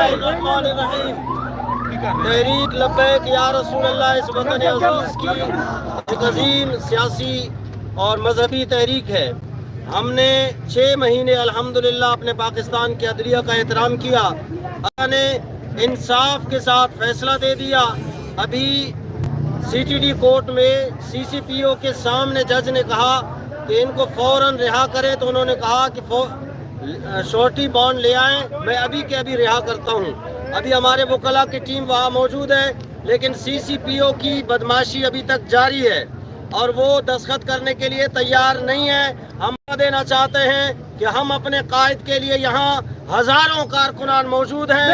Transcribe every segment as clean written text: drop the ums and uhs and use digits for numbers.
बिस्मिल्लाहिर्रहमानिर्रहीम। तहरीक लब्बैक या रसूल अल्लाह इस वतन अज़ीज़ की एक अजीम सियासी और मजहबी तहरीक है। हमने 6 महीने अल्हम्दुलिल्लाह अपने पाकिस्तान के अदलिया का एहतराम किया। अल्लाह ने इंसाफ के साथ फैसला दे दिया। अभी CTD कोर्ट में CCPO के सामने जज ने कहा कि इनको फौरन रिहा करें, तो उन्होंने कहा कि शॉर्टी बॉन्ड ले आएं, मैं अभी के अभी रिहा करता हूं। अभी हमारे वकला की टीम वहां मौजूद है, लेकिन CCPO की बदमाशी अभी तक जारी है और वो दस्तखत करने के लिए तैयार नहीं है। हम देना चाहते हैं कि हम अपने कायद के लिए यहाँ हजारों कारकुनान मौजूद हैं,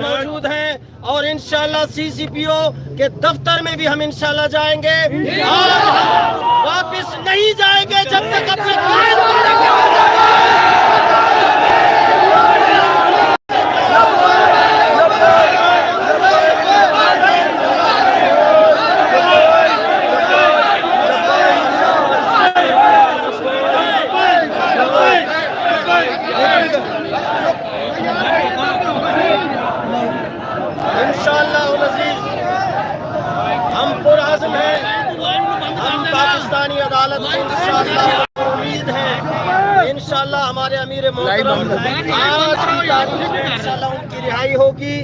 मौजूद हैं और इंशाल्लाह CCPO के दफ्तर में भी हम इंशाल्लाह जाएंगे और हम वापस नहीं जाएंगे जब तक अपने कायद को लेकर हम पुरअज़्म हैं। हम पाकिस्तानी अदालत से इंशाअल्लाह उम्मीद है इंशाअल्लाह हमारे अमीर मोहतरम आज की तारीख में इंशाअल्लाह उनकी रिहाई होगी।